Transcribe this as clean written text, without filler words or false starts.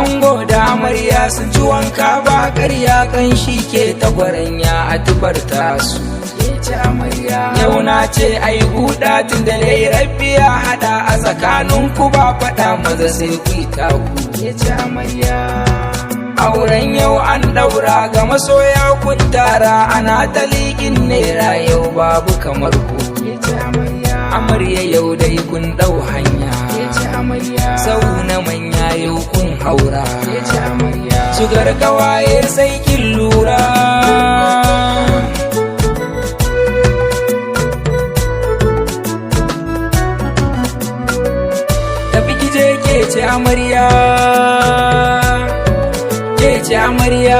ango da amarya sun ci wanka ba ƙarya kan shi ke tagwaranya a tubar tasu. Yau na ce ai guda tun da dai rabbi ya haɗa a tsakaninku ba faɗa maza sai ku yi taku. Auren yau an ɗaura ga masoya kun tara ana ta liƙin nera yau babu kamar ku. Amarya yau dai kun ɗau hanya, sau na manya yau kun haura, sugar kawaye sai kin lura. Tafi kije ke ce amarya, ke ce amarya.